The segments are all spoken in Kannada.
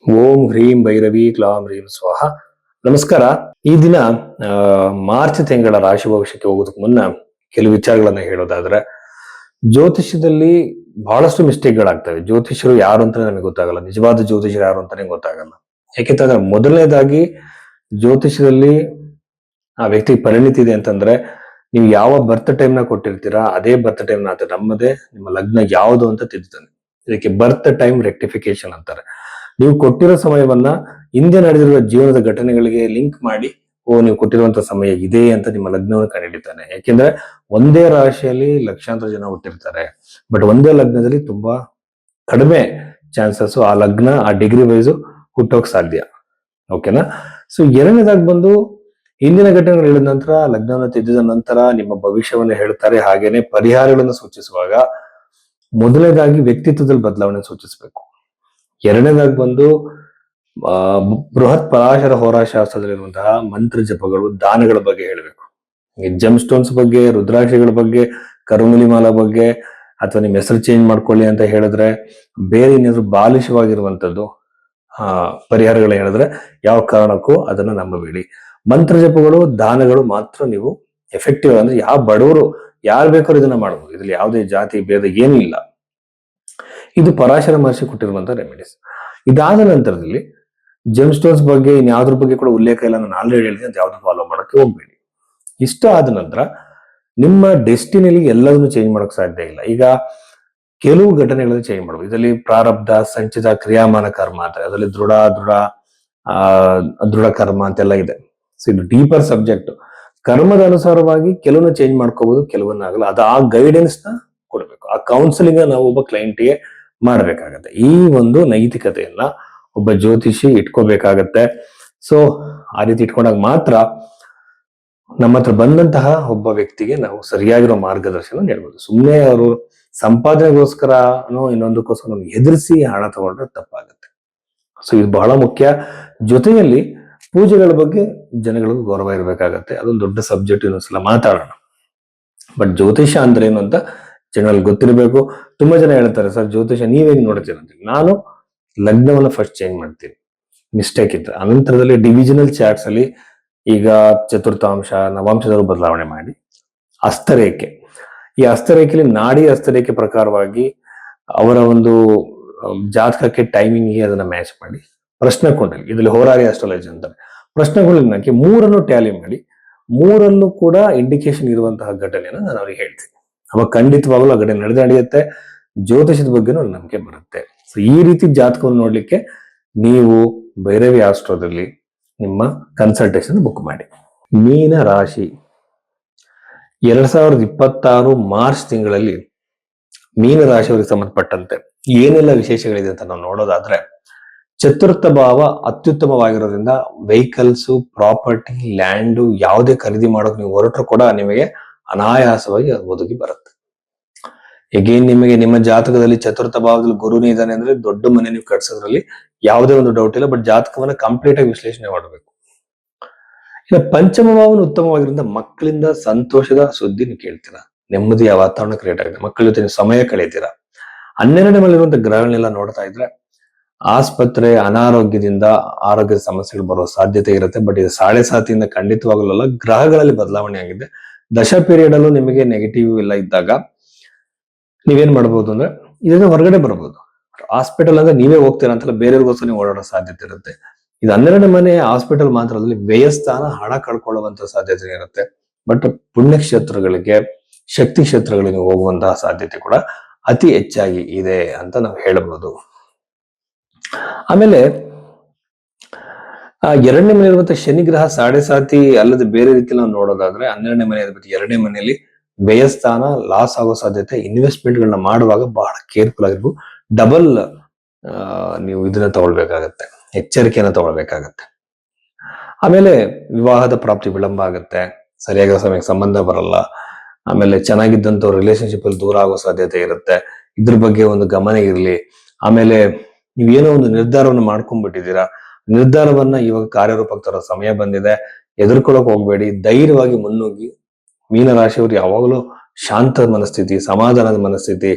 ಓಂ ಹ್ರೀಂ ಭೈರವಿ ಕ್ಲಾಂ ಹ್ರೀಂ ಸ್ವಾಹ. ನಮಸ್ಕಾರ. ಈ ದಿನ ಮಾರ್ಚ್ ತಿಂಗಳ ರಾಶಿ ಭವಿಷ್ಯಕ್ಕೆ ಹೋಗೋದಕ್ಕೆ ಮುನ್ನ ಕೆಲವು ವಿಚಾರಗಳನ್ನ ಹೇಳೋದಾದ್ರೆ, ಜ್ಯೋತಿಷ್ಯದಲ್ಲಿ ಬಹಳಷ್ಟು ಮಿಸ್ಟೇಕ್ಗಳಾಗ್ತವೆ. ಜ್ಯೋತಿಷರು ಯಾರು ಅಂತ ನಮಗೆ ಗೊತ್ತಾಗಲ್ಲ, ನಿಜವಾದ ಜ್ಯೋತಿಷರು ಯಾರು ಅಂತಾನೆ ಗೊತ್ತಾಗಲ್ಲ. ಯಾಕೆಂತಂದ್ರೆ ಮೊದಲನೇದಾಗಿ ಜ್ಯೋತಿಷದಲ್ಲಿ ಆ ವ್ಯಕ್ತಿ ಪರಿಣಿತಿ ಇದೆ ಅಂತಂದ್ರೆ, ನೀವು ಯಾವ ಬರ್ತ್ ಟೈಮ್ ನ ಕೊಟ್ಟಿರ್ತೀರಾ ಅದೇ ಬರ್ತ್ ಟೈಮ್ ನ ನಮ್ಮದೇ ನಿಮ್ಮ ಲಗ್ನ ಯಾವುದು ಅಂತ ತಿದ್ದುತ್ತಾನೆ. ಇದಕ್ಕೆ ಬರ್ತ್ ಟೈಮ್ ರೆಕ್ಟಿಫಿಕೇಶನ್ ಅಂತಾರೆ. ನೀವು ಕೊಟ್ಟಿರೋ ಸಮಯವನ್ನ ಹಿಂದೆ ನಡೆದಿರುವ ಜೀವನದ ಘಟನೆಗಳಿಗೆ ಲಿಂಕ್ ಮಾಡಿ, ನೀವು ಕೊಟ್ಟಿರುವಂತಹ ಸಮಯ ಇದೆ ಅಂತ ನಿಮ್ಮ ಲಗ್ನವನ್ನು ಕಂಡುಹಿಡಿತಾನೆ. ಯಾಕೆಂದ್ರೆ ಒಂದೇ ರಾಶಿಯಲ್ಲಿ ಲಕ್ಷಾಂತರ ಜನ ಹುಟ್ಟಿರ್ತಾರೆ, ಬಟ್ ಒಂದೇ ಲಗ್ನದಲ್ಲಿ ತುಂಬಾ ಕಡಿಮೆ ಚಾನ್ಸಸ್ ಆ ಲಗ್ನ ಆ ಡಿಗ್ರಿ ವೈಸ್ ಹುಟ್ಟೋಕ್ ಸಾಧ್ಯ. ಓಕೆನಾ? ಸೊ ಎರಡನೇದಾಗಿ ಬಂದು ಹಿಂದಿನ ಘಟನೆಗಳು ಹೇಳಿದ ನಂತರ, ಲಗ್ನವನ್ನು ತಿದ್ದಿದ ನಂತರ ನಿಮ್ಮ ಭವಿಷ್ಯವನ್ನು ಹೇಳ್ತಾರೆ. ಹಾಗೇನೆ ಪರಿಹಾರಗಳನ್ನು ಸೂಚಿಸುವಾಗ ಮೊದಲನೇದಾಗಿ ವ್ಯಕ್ತಿತ್ವದಲ್ಲಿ ಬದಲಾವಣೆ ಸೂಚಿಸಬೇಕು. ಎರಡನೇದಾಗಿ ಬಂದು ಬೃಹತ್ ಪರಾಶರ ಹೋರಾಶಾಸ್ತ್ರದಲ್ಲಿರುವಂತಹ ಮಂತ್ರ ಜಪಗಳು, ದಾನಗಳ ಬಗ್ಗೆ ಹೇಳಬೇಕು. ಜಮ್ ಸ್ಟೋನ್ಸ್ ಬಗ್ಗೆ, ರುದ್ರಾಕ್ಷಿಗಳ ಬಗ್ಗೆ, ಕರುಮುಲಿಮಾಲ ಬಗ್ಗೆ, ಅಥವಾ ನಿಮ್ಮ ಹೆಸರು ಚೇಂಜ್ ಮಾಡ್ಕೊಳ್ಳಿ ಅಂತ ಹೇಳಿದ್ರೆ, ಬೇರೆ ಏನಾದ್ರು ಬಾಲಿಶವಾಗಿರುವಂತದ್ದು ಪರಿಹಾರಗಳು ಹೇಳಿದ್ರೆ ಯಾವ ಕಾರಣಕ್ಕೂ ಅದನ್ನ ನಂಬಬೇಡಿ. ಮಂತ್ರ ಜಪಗಳು, ದಾನಗಳು ಮಾತ್ರ ನೀವು ಎಫೆಕ್ಟಿವ್. ಅಂದ್ರೆ ಯಾವ ಬಡವರು ಯಾರು ಬೇಕಾದ್ರೂ ಇದನ್ನ ಮಾಡಬಹುದು. ಇದ್ರಲ್ಲಿ ಯಾವುದೇ ಜಾತಿ ಭೇದ ಏನೂ ಇಲ್ಲ. ಇದು ಪರಾಶರ ಮಹರ್ಷಿ ಕೊಟ್ಟಿರುವಂತಹ ರೆಮಿಡೀಸ್. ಇದಾದ ನಂತರದಲ್ಲಿ ಜೆಮ್ ಸ್ಟೋನ್ಸ್ ಬಗ್ಗೆ ಇನ್ಯಾವ್ದ್ರ ಬಗ್ಗೆ ಕೂಡ ಉಲ್ಲೇಖ ಇಲ್ಲ, ನಾನು ಆಲ್ರೆಡಿ ಹೇಳಿದೆ, ಅಂತ ಯಾವ್ದು ಫಾಲೋ ಮಾಡಕ್ಕೆ ಹೋಗ್ಬೇಡಿ. ಇಷ್ಟ ಆದ ನಂತರ ನಿಮ್ಮ ಡೆಸ್ಟಿನಿಯಲ್ಲಿ ಎಲ್ಲದನ್ನು ಚೇಂಜ್ ಮಾಡಕ್ ಸಾಧ್ಯ ಇಲ್ಲ. ಈಗ ಕೆಲವು ಘಟನೆಗಳನ್ನು ಚೇಂಜ್ ಮಾಡಬಹುದು. ಇದರಲ್ಲಿ ಪ್ರಾರಬ್ಧ, ಸಂಚಿತ, ಕ್ರಿಯಾಮಾನ ಕರ್ಮ ಅಂತ, ಅದರಲ್ಲಿ ದೃಢ ಕರ್ಮ ಅಂತೆಲ್ಲ ಇದೆ. ಸೊ ಇದು ಡೀಪರ್ ಸಬ್ಜೆಕ್ಟ್. ಕರ್ಮದ ಅನುಸಾರವಾಗಿ ಕೆಲವನ್ನ ಚೇಂಜ್ ಮಾಡ್ಕೋಬಹುದು, ಕೆಲವನ್ನ ಆಗಲ್ಲ. ಅದು ಆ ಗೈಡೆನ್ಸ್ ನ ಕೊಡ್ಬೇಕು, ಆ ಕೌನ್ಸಿಲಿಂಗ್ ನಾವು ಒಬ್ಬ ಕ್ಲೈಂಟ್ಗೆ ಮಾಡ್ಬೇಕಾಗತ್ತೆ. ಈ ಒಂದು ನೈತಿಕತೆಯನ್ನ ಒಬ್ಬ ಜ್ಯೋತಿಷಿ ಇಟ್ಕೋಬೇಕಾಗತ್ತೆ. ಸೊ ಆ ರೀತಿ ಇಟ್ಕೊಂಡಾಗ ಮಾತ್ರ ನಮ್ಮ ಹತ್ರ ಬಂದಂತಹ ಒಬ್ಬ ವ್ಯಕ್ತಿಗೆ ನಾವು ಸರಿಯಾಗಿರೋ ಮಾರ್ಗದರ್ಶನ ನೀಡಬಹುದು. ಸುಮ್ಮನೆ ಅವರು ಸಂಪಾದನೆಗೋಸ್ಕರ ಇನ್ನೊಂದಕ್ಕೋಸ್ಕರ ಎದುರಿಸಿ ಹಣ ತಗೊಂಡ್ರೆ ತಪ್ಪಾಗುತ್ತೆ. ಸೊ ಇದು ಬಹಳ ಮುಖ್ಯ. ಜೊತೆಯಲ್ಲಿ ಪೂಜೆಗಳ ಬಗ್ಗೆ ಜನಗಳಿಗೂ ಗೌರವ ಇರಬೇಕಾಗತ್ತೆ. ಅದೊಂದು ದೊಡ್ಡ ಸಬ್ಜೆಕ್ಟ್, ಇನ್ನೊಂದ್ಸಲ ಮಾತಾಡೋಣ. ಬಟ್ ಜ್ಯೋತಿಷ ಅಂದ್ರೆ ಏನು ಅಂತ ಜನರಲ್ಲಿ ಗೊತ್ತಿರಬೇಕು. ತುಂಬಾ ಜನ ಹೇಳ್ತಾರೆ, ಸರ್ ಜ್ಯೋತಿಷ ನೀವೇಗೆ ನೋಡ್ತೀರ ಅಂತ. ನಾನು ಲಗ್ನವನ್ನ ಫಸ್ಟ್ ಚೇಂಜ್ ಮಾಡ್ತೀನಿ, ಮಿಸ್ಟೇಕ್ ಇದ್ರೆ. ಅನಂತರದಲ್ಲಿ ಡಿವಿಷನಲ್ ಚಾರ್ಟ್ಸ್ ಅಲ್ಲಿ ಈಗ ಚತುರ್ಥಾಂಶ, ನವಾಂಶದವರು ಬದಲಾವಣೆ ಮಾಡಿ ಹಸ್ತರೇಖೆ, ಈ ಹಸ್ತರೇಖೆಯಲ್ಲಿ ನಾಡಿ ಹಸ್ತರೇಖೆ ಪ್ರಕಾರವಾಗಿ ಅವರ ಒಂದು ಜಾತಕಕ್ಕೆ ಟೈಮಿಂಗ್ಗೆ ಅದನ್ನ ಮ್ಯಾಚ್ ಮಾಡಿ ಪ್ರಶ್ನೆ ಕೊಂಡಲ್ಲಿ, ಇದರಲ್ಲಿ ಹೋರಾರಿ ಆಸ್ಟ್ರಾಲಜಿ ಅಂತಾರೆ, ಪ್ರಶ್ನೆ ಕೊಂಡಲ್ಲಿ ಮೂರನ್ನು ಟ್ಯಾಲಿ ಮಾಡಿ, ಮೂರನ್ನು ಕೂಡ ಇಂಡಿಕೇಶನ್ ಇರುವಂತಹ ಘಟನೆಯನ್ನು ನಾನು ಅವ್ರಿಗೆ ಹೇಳ್ತೀನಿ. ಅವಾಗ ಖಂಡಿತವಾಗಲೂ ಆ ಘಟನೆ ನಡೆಯುತ್ತೆ. ಜ್ಯೋತಿಷದ ಬಗ್ಗೆನೂ ನಂಬಿಕೆ ಬರುತ್ತೆ. ಸೊ ಈ ರೀತಿ ಜಾತಕವನ್ನು ನೋಡ್ಲಿಕ್ಕೆ ನೀವು ಭೈರವಿ ಆಸ್ಟ್ರೋದಲ್ಲಿ ನಿಮ್ಮ ಕನ್ಸಲ್ಟೇಷನ್ ಬುಕ್ ಮಾಡಿ. ಮೀನ ರಾಶಿ 2026 ಮಾರ್ಚ್ ತಿಂಗಳಲ್ಲಿ ಮೀನ ರಾಶಿಯವರಿಗೆ ಸಂಬಂಧಪಟ್ಟಂತೆ ಏನೆಲ್ಲ ವಿಶೇಷಗಳಿದೆ ಅಂತ ನಾವು ನೋಡೋದಾದ್ರೆ, ಚತುರ್ಥ ಭಾವ ಅತ್ಯುತ್ತಮವಾಗಿರೋದ್ರಿಂದ ವೆಹಿಕಲ್ಸ್, ಪ್ರಾಪರ್ಟಿ, ಲ್ಯಾಂಡ್ ಯಾವುದೇ ಖರೀದಿ ಮಾಡೋಕೆ ನೀವು ಹೊರಟರು ಕೂಡ ನಿಮಗೆ ಅನಾಯಾಸವಾಗಿ ಒದಗಿ ಬರುತ್ತೆ. ಎಗೇನ್ ನಿಮಗೆ ನಿಮ್ಮ ಜಾತಕದಲ್ಲಿ ಚತುರ್ಥ ಭಾವದಲ್ಲಿ ಗುರುನೇ ಇದ್ದಾನೆ ಅಂದ್ರೆ ದೊಡ್ಡ ಮನೆ ನೀವು ಕಟ್ಸೋದ್ರಲ್ಲಿ ಯಾವುದೇ ಒಂದು ಡೌಟ್ ಇಲ್ಲ. ಬಟ್ ಜಾತಕವನ್ನ ಕಂಪ್ಲೀಟ್ ಆಗಿ ವಿಶ್ಲೇಷಣೆ ಮಾಡಬೇಕು. ಇನ್ನು ಪಂಚಮ ಭಾವನ ಉತ್ತಮವಾಗಿರೋದ್ರಿಂದ ಮಕ್ಕಳಿಂದ ಸಂತೋಷದ ಸುದ್ದಿ ನೀವು ಕೇಳ್ತೀರಾ, ನೆಮ್ಮದಿಯ ವಾತಾವರಣ ಕ್ರಿಯೇಟ್ ಆಗಿದೆ, ಮಕ್ಕಳ ಜೊತೆ ನೀವು ಸಮಯ ಕಳೀತೀರಾ. 12ನೇ ಮನೆಯಲ್ಲಿರುವಂತಹ ಗ್ರಹಗಳನ್ನೆಲ್ಲ ನೋಡ್ತಾ ಇದ್ರೆ ಆಸ್ಪತ್ರೆ, ಅನಾರೋಗ್ಯದಿಂದ ಆರೋಗ್ಯದ ಸಮಸ್ಯೆಗಳು ಬರೋ ಸಾಧ್ಯತೆ ಇರುತ್ತೆ. ಬಟ್ ಇದು ಸಾಡೆ ಸಾತಿಯಿಂದ ಖಂಡಿತವಾಗಲ್ಲ, ಗ್ರಹಗಳಲ್ಲಿ ಬದಲಾವಣೆ ಆಗಿದೆ. ದಶ ಪೀರಿಯಡ್ ಅಲ್ಲೂ ನಿಮಗೆ ನೆಗೆಟಿವ್ ಇಲ್ಲ ಇದ್ದಾಗ ನೀವೇನ್ ಮಾಡ್ಬೋದು ಅಂದ್ರೆ ಇದರಿಂದ ಹೊರಗಡೆ ಬರ್ಬೋದು. ಹಾಸ್ಪಿಟಲ್ ಅಂದ್ರೆ ನೀವೇ ಹೋಗ್ತೀರಾ ಅಂತಲ್ಲ, ಬೇರೆಯವ್ರಿಗೋಸ್ಕರ ನೀವು ಓಡಾಡೋ ಸಾಧ್ಯತೆ ಇರುತ್ತೆ. ಇದು 12ನೇ ಮನೆ ಹಾಸ್ಪಿಟಲ್ ಮಾತ್ರದಲ್ಲಿ ವ್ಯಯಸ್ಥಾನ, ಹಣ ಕಳ್ಕೊಳ್ಳುವಂತ ಸಾಧ್ಯತೆ ಇರುತ್ತೆ. ಬಟ್ ಪುಣ್ಯಕ್ಷೇತ್ರಗಳಿಗೆ, ಶಕ್ತಿ ಕ್ಷೇತ್ರಗಳಿಗೆ ಹೋಗುವಂತಹ ಸಾಧ್ಯತೆ ಕೂಡ ಅತಿ ಹೆಚ್ಚಾಗಿ ಇದೆ ಅಂತ ನಾವು ಹೇಳಬಹುದು. ಆಮೇಲೆ 2ನೇ ಮನೆ ಇರುವಂತಹ ಶನಿ ಗ್ರಹ ಸಾಡೆ ಸಾತಿ ಅಲ್ಲದೆ ಬೇರೆ ರೀತಿ ನಾವು ನೋಡೋದಾದ್ರೆ, 12ನೇ ಮನೆ 2ನೇ ಮನೆಯಲ್ಲಿ ವ್ಯಯಸ್ಥಾನ, ಲಾಸ್ ಆಗೋ ಸಾಧ್ಯತೆ. ಇನ್ವೆಸ್ಟ್ಮೆಂಟ್ ಗಳನ್ನ ಮಾಡುವಾಗ ಬಹಳ ಕೇರ್ಫುಲ್ ಆಗಿರ್ಬೇಕು. ಡಬಲ್ ನೀವು ಇದನ್ನ ತಗೊಳ್ಬೇಕಾಗತ್ತೆ, ಎಚ್ಚರಿಕೆಯನ್ನ ತಗೊಳ್ಬೇಕಾಗತ್ತೆ. ಆಮೇಲೆ ವಿವಾಹದ ಪ್ರಾಪ್ತಿ ವಿಳಂಬ ಆಗುತ್ತೆ, ಸರಿಯಾದ ಸಮಯಕ್ಕೆ ಸಂಬಂಧ ಬರಲ್ಲ. ಆಮೇಲೆ ಚೆನ್ನಾಗಿದ್ದಂತ ರಿಲೇಶನ್ಶಿಪ್ ಅಲ್ಲಿ ದೂರ ಆಗೋ ಸಾಧ್ಯತೆ ಇರುತ್ತೆ. ಇದ್ರ ಬಗ್ಗೆ ಒಂದು ಗಮನ ಇರಲಿ. ಆಮೇಲೆ ನೀವೇನೋ ಒಂದು ನಿರ್ಧಾರವನ್ನು ಮಾಡ್ಕೊಂಡ್ಬಿಟ್ಟಿದ್ದೀರಾ, ನಿರ್ಧಾರವನ್ನ ಇವಾಗ ಕಾರ್ಯರೂಪಕ್ಕೆ ತರೋ ಸಮಯ ಬಂದಿದೆ. ಎದುರ್ಕೊಳ್ಳೋಕೆ ಹೋಗ್ಬೇಡಿ, ಧೈರ್ಯವಾಗಿ ಮುನ್ನುಗ್ಗಿ. ಮೀನರಾಶಿಯವರು ಯಾವಾಗಲೂ ಶಾಂತ ಮನಸ್ಥಿತಿ, ಸಮಾಧಾನದ ಮನಸ್ಥಿತಿ,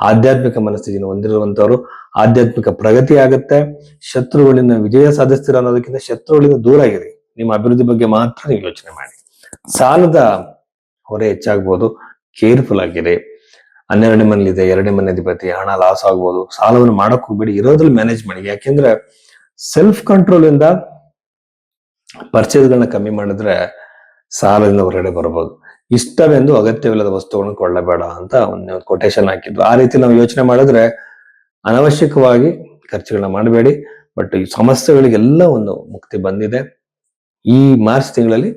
ಆಧ್ಯಾತ್ಮಿಕ ಮನಸ್ಥಿತಿನ ಹೊಂದಿರುವಂತವರು. ಆಧ್ಯಾತ್ಮಿಕ ಪ್ರಗತಿ ಆಗುತ್ತೆ. ಶತ್ರುಗಳಿಂದ ವಿಜಯ ಸಾಧಿಸ್ತೀರ ಅನ್ನೋದಕ್ಕಿಂತ ಶತ್ರುಗಳಿಂದ ದೂರ ಆಗಿರಿ. ನಿಮ್ಮ ಅಭಿವೃದ್ಧಿ ಬಗ್ಗೆ ಮಾತ್ರ ನೀವು ಯೋಚನೆ ಮಾಡಿ. ಸಾಲದ ಹೊರೆ ಹೆಚ್ಚಾಗ್ಬೋದು, ಕೇರ್ಫುಲ್ ಆಗಿರಿ. 12ನೇ ಮನೇಲಿದೆ, 2ನೇ ಮನೆ ಅಧಿಪತಿ, ಹಣ ಲಾಸ್ ಆಗ್ಬೋದು. ಸಾಲವನ್ನು ಮಾಡಕ್ ಹೋಗ್ಬೇಡಿ, ಇರೋದ್ರಲ್ಲಿ ಮ್ಯಾನೇಜ್ ಮಾಡಿ. ಯಾಕೆಂದ್ರೆ ಸೆಲ್ಫ್ ಕಂಟ್ರೋಲ್ ಇಂದ ಪರ್ಚೇಸ್ಗಳನ್ನ ಕಮ್ಮಿ ಮಾಡಿದ್ರೆ ಸಾಲದಿಂದ ಹೊರಗಡೆ ಬರ್ಬೋದು. ಇಷ್ಟವೆಂದು ಅಗತ್ಯವಿಲ್ಲದ ವಸ್ತುಗಳನ್ನು ಕೊಳ್ಳಬೇಡ ಅಂತ ಒಂದು ಕೊಟೇಶನ್ ಹಾಕಿದ್ರು. ಆ ರೀತಿ ನಾವು ಯೋಚನೆ ಮಾಡಿದ್ರೆ ಅನವಶ್ಯಕವಾಗಿ ಖರ್ಚುಗಳನ್ನ ಮಾಡಬೇಡಿ. ಬಟ್ ಈ ಸಮಸ್ಯೆಗಳಿಗೆಲ್ಲ ಒಂದು ಮುಕ್ತಿ ಬಂದಿದೆ. ಈ ಮಾರ್ಚ್ ತಿಂಗಳಲ್ಲಿ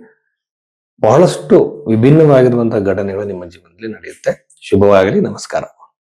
ಬಹಳಷ್ಟು ವಿಭಿನ್ನವಾಗಿರುವಂತಹ ಘಟನೆಗಳು ನಿಮ್ಮ ಜೀವನದಲ್ಲಿ ನಡೆಯುತ್ತೆ. ಶುಭವಾಗಲಿ. ನಮಸ್ಕಾರ.